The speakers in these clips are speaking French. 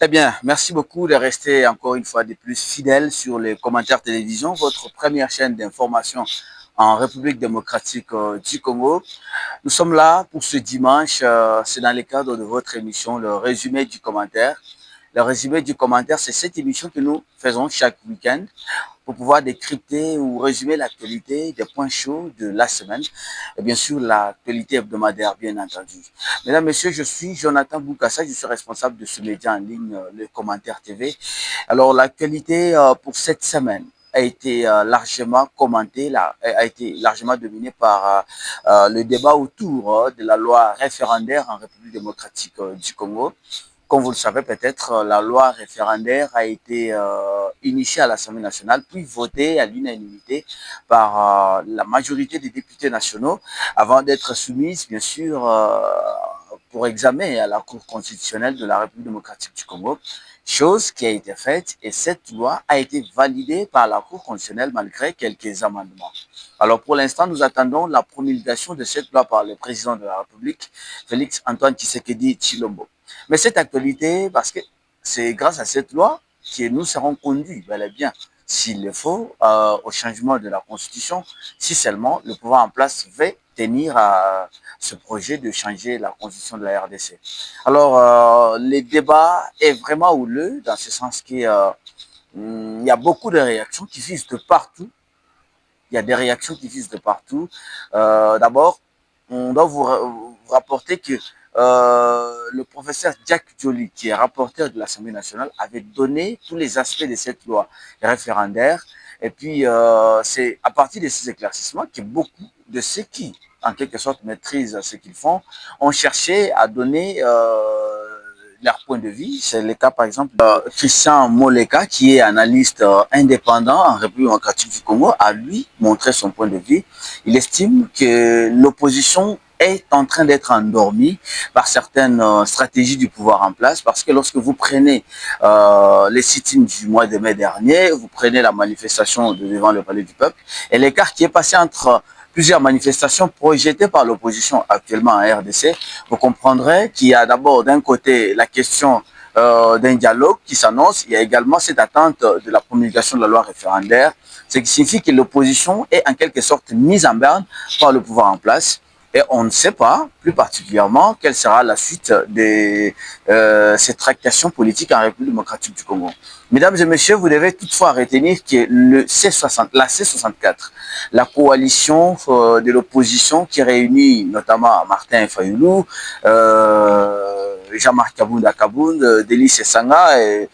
Eh bien, merci beaucoup de rester encore une fois de plus fidèle sur les commentaires télévision, votre première chaîne d'information en République démocratique du Congo. Nous sommes là pour ce dimanche, c'est dans le cadre de votre émission, le résumé du commentaire. Le résumé du commentaire, c'est cette émission que nous faisons chaque week-end pour pouvoir décrypter ou résumer l'actualité des points chauds de la semaine et bien sûr l'actualité hebdomadaire, bien entendu. Mesdames, Messieurs, je suis Jonathan Boukassa, je suis responsable de ce média en ligne, le Commentaire TV. Alors, l'actualité pour cette semaine a été largement commentée, a été largement dominée par le débat autour de la loi référendaire en République démocratique du Congo. Comme vous le savez peut-être, la loi référendaire a été initiée à l'Assemblée nationale, puis votée à l'unanimité par la majorité des députés nationaux, avant d'être soumise, bien sûr, pour examen à la Cour constitutionnelle de la République démocratique du Congo, chose qui a été faite, et cette loi a été validée par la Cour constitutionnelle malgré quelques amendements. Alors pour l'instant, nous attendons la promulgation de cette loi par le président de la République, Félix Antoine Tshisekedi Tshilombo. Mais cette actualité, parce que c'est grâce à cette loi que nous serons conduits, bel et bien, s'il le faut, au changement de la Constitution, si seulement le pouvoir en place veut tenir à ce projet de changer la Constitution de la RDC. Alors, le débat est vraiment houleux, dans ce sens qu'il y a beaucoup de réactions qui visent de partout. Il y a des réactions qui visent de partout. D'abord, on doit vous rapporter que le professeur Jack Joly, qui est rapporteur de l'Assemblée nationale, avait donné tous les aspects de cette loi référendaire. Et puis, c'est à partir de ces éclaircissements que beaucoup de ceux qui, en quelque sorte, maîtrisent ce qu'ils font, ont cherché à donner leur point de vue. C'est le cas, par exemple, de Christian Moleka, qui est analyste indépendant en République démocratique du Congo, a lui montré son point de vue. Il estime que l'opposition est en train d'être endormie par certaines stratégies du pouvoir en place, parce que lorsque vous prenez les sit-ins du mois de mai dernier, vous prenez la manifestation devant le palais du peuple, et l'écart qui est passé entre plusieurs manifestations projetées par l'opposition actuellement en RDC, vous comprendrez qu'il y a d'abord d'un côté la question d'un dialogue qui s'annonce, il y a également cette attente de la promulgation de la loi référendaire, ce qui signifie que l'opposition est en quelque sorte mise en berne par le pouvoir en place. Et on ne sait pas, plus particulièrement, quelle sera la suite de cette tractation politique en République démocratique du Congo. Mesdames et messieurs, vous devez toutefois retenir que la C64, la coalition de l'opposition qui réunit notamment Martin Fayoulou, Jean-Marc Kabounda Kabound, Délice Sanga et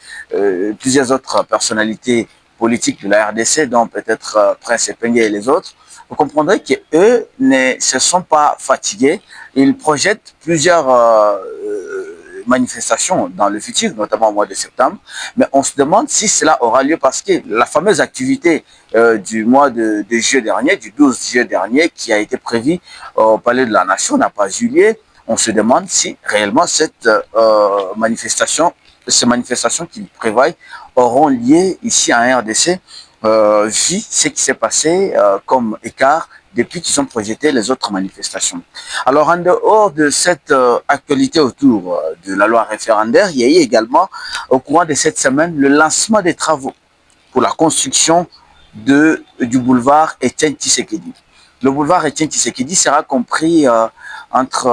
plusieurs autres personnalités politiques de la RDC, dont peut-être Prince Epengue et les autres, vous comprendrez qu'eux ne se sont pas fatigués. Ils projettent plusieurs manifestations dans le futur, notamment au mois de septembre. Mais on se demande si cela aura lieu parce que la fameuse activité du mois de juillet dernier, du 12 juillet dernier, qui a été prévue au Palais de la Nation, n'a pas eu lieu. On se demande si réellement cette ces manifestations qu'ils prévoient auront lieu ici en RDC, vu ce qui s'est passé comme écart depuis qu'ils ont projeté les autres manifestations. Alors, en dehors de cette actualité autour de la loi référendaire, il y a eu également, au courant de cette semaine, le lancement des travaux pour la construction du boulevard Étienne Tshisekedi. Le boulevard Étienne Tshisekedi sera compris entre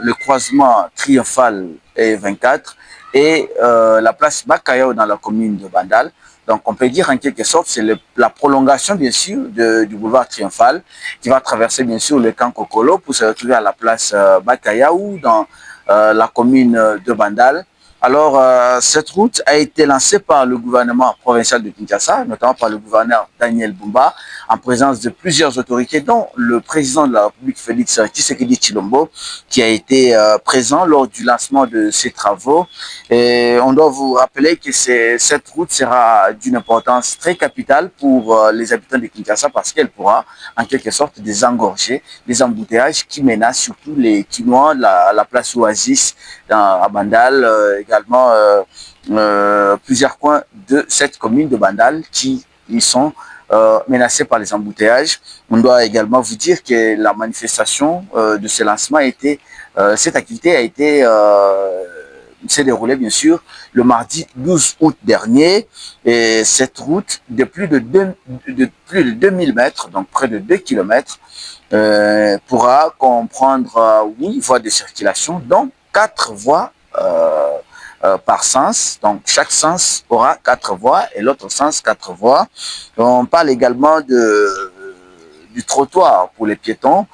le croisement Triomphal et 24 et la place Bakayao dans la commune de Bandal. Donc, on peut dire en quelque sorte, c'est la prolongation, bien sûr, du boulevard Triomphal qui va traverser, bien sûr, le camp Kokolo pour se retrouver à la place Bakayao dans la commune de Bandal. Alors, cette route a été lancée par le gouvernement provincial de Kinshasa, notamment par le gouverneur Daniel Bumba, en présence de plusieurs autorités, dont le président de la République, Félix Tshisekedi Tshilombo, qui a été présent lors du lancement de ces travaux. Et on doit vous rappeler que cette route sera d'une importance très capitale pour les habitants de Kinshasa parce qu'elle pourra, en quelque sorte, désengorger les embouteillages qui menacent surtout les Kinois, la place Oasis à Bandal, également plusieurs coins de cette commune de Bandal qui y sont menacés par les embouteillages. On doit également vous dire que la manifestation de ce lancement a été, cette activité a été s'est déroulée bien sûr le mardi 12 août dernier. Et cette route de plus de, plus de 2000 mètres, donc près de 2 kilomètres, pourra comprendre 8 voies de circulation, dont 4 voies par sens. Donc chaque sens aura 4 voies et l'autre sens 4 voies. On parle également du trottoir pour les piétons,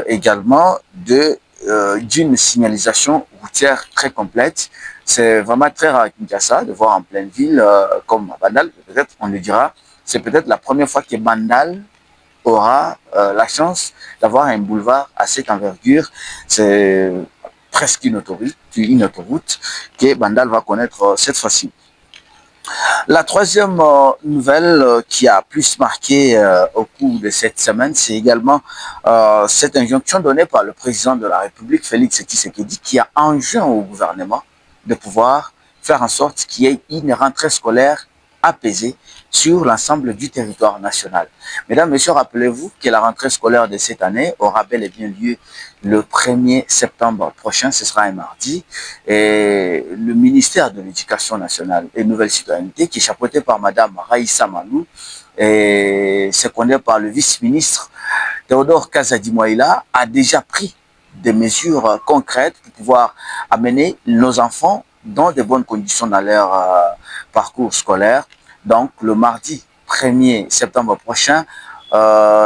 également d'une signalisation routière très complète. C'est vraiment très rare à Kinshasa de voir en pleine ville comme à Bandal. Peut-être on le dira, c'est peut-être la première fois que Bandal aura la chance d'avoir un boulevard à cette envergure. C'est presque une autoroute que Bandal va connaître cette fois-ci. La troisième nouvelle qui a plus marqué au cours de cette semaine, c'est également cette injonction donnée par le président de la République, Félix Tshisekedi, qui a enjoint au gouvernement de pouvoir faire en sorte qu'il y ait une rentrée scolaire apaisée sur l'ensemble du territoire national. Mesdames, Messieurs, rappelez-vous que la rentrée scolaire de cette année aura bel et bien lieu le 1er septembre prochain, ce sera un mardi, et le ministère de l'Éducation nationale et Nouvelle Citoyenneté, qui est chapeauté par Madame Raïssa Malou et secondé par le vice-ministre Théodore Kazadi-Moïla, a déjà pris des mesures concrètes pour pouvoir amener nos enfants dans de bonnes conditions dans leur parcours scolaire. Donc, le mardi 1er septembre prochain,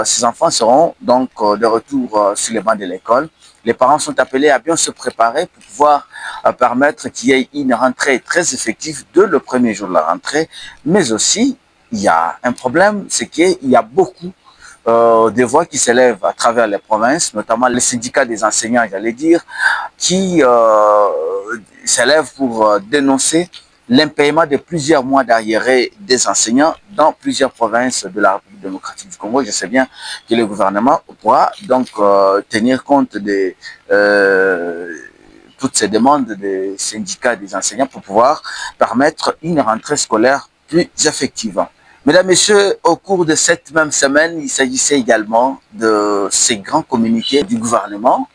ces enfants seront donc de retour sur les bancs de l'école. Les parents sont appelés à bien se préparer pour pouvoir permettre qu'il y ait une rentrée très effective dès le premier jour de la rentrée. Mais aussi, il y a un problème, c'est qu'il y a beaucoup des voix qui s'élèvent à travers les provinces, notamment les syndicats des enseignants, j'allais dire, qui s'élèvent pour dénoncer l'impaiement de plusieurs mois d'arriérés des enseignants dans plusieurs provinces de la République démocratique du Congo. Je sais bien que le gouvernement pourra donc tenir compte de toutes ces demandes des syndicats des enseignants pour pouvoir permettre une rentrée scolaire plus effective. Mesdames, Messieurs, au cours de cette même semaine, il s'agissait également de ces grands communiqués du gouvernement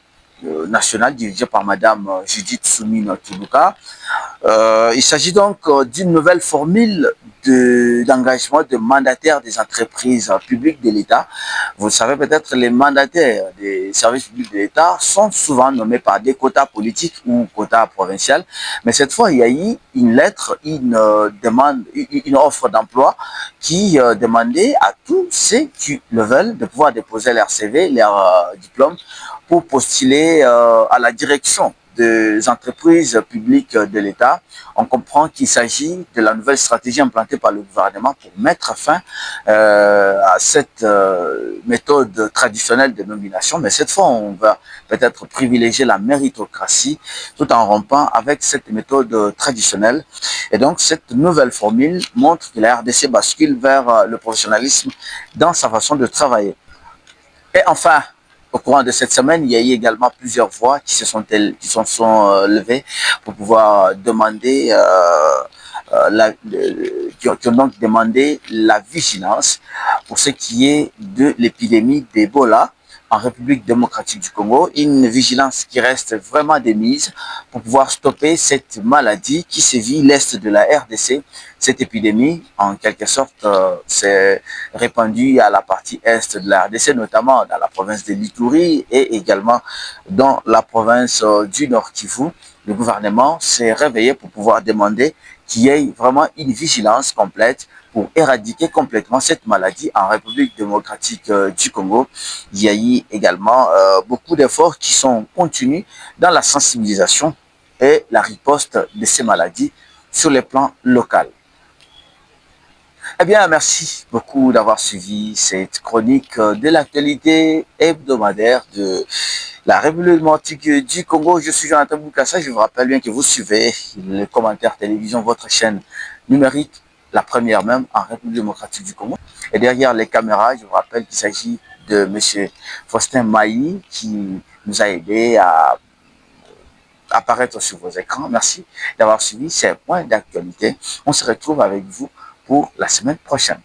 national dirigé par Madame Judith Soumine Toulouka. Il s'agit donc d'une nouvelle formule d'engagement de mandataires des entreprises publiques de l'État. Vous le savez peut-être, les mandataires des services publics de l'État sont souvent nommés par des quotas politiques ou quotas provinciaux. Mais cette fois, il y a eu une lettre, une demande, une offre d'emploi qui demandait à tous ceux qui le veulent de pouvoir déposer leur CV, leur diplôme pour postuler à la direction des entreprises publiques de l'État. On comprend qu'il s'agit de la nouvelle stratégie implantée par le gouvernement pour mettre fin à cette méthode traditionnelle de nomination. Mais cette fois, on va peut-être privilégier la méritocratie tout en rompant avec cette méthode traditionnelle. Et donc, cette nouvelle formule montre que la RDC bascule vers le professionnalisme dans sa façon de travailler. Et enfin, au courant de cette semaine, il y a eu également plusieurs voix qui se sont levées pour pouvoir demander, qui ont donc demandé la vigilance pour ce qui est de l'épidémie d'Ebola en République démocratique du Congo, une vigilance qui reste vraiment démise pour pouvoir stopper cette maladie qui sévit l'est de la RDC. Cette épidémie, en quelque sorte, s'est répandue à la partie est de la RDC, notamment dans la province de l'Ituri et également dans la province du Nord Kivu. Le gouvernement s'est réveillé pour pouvoir demander qu'il y ait vraiment une vigilance complète pour éradiquer complètement cette maladie en République démocratique du Congo. Il y a eu également beaucoup d'efforts qui sont contenus dans la sensibilisation et la riposte de ces maladies sur le plan local. Eh bien, merci beaucoup d'avoir suivi cette chronique de l'actualité hebdomadaire de la République démocratique du Congo. Je suis Jonathan Boukassa. Je vous rappelle bien que vous suivez les commentaires télévision, votre chaîne numérique, la première même en République démocratique du Congo. Et derrière les caméras, je vous rappelle qu'il s'agit de M. Faustin Maï qui nous a aidés à apparaître sur vos écrans. Merci d'avoir suivi ces points d'actualité. On se retrouve avec vous pour la semaine prochaine.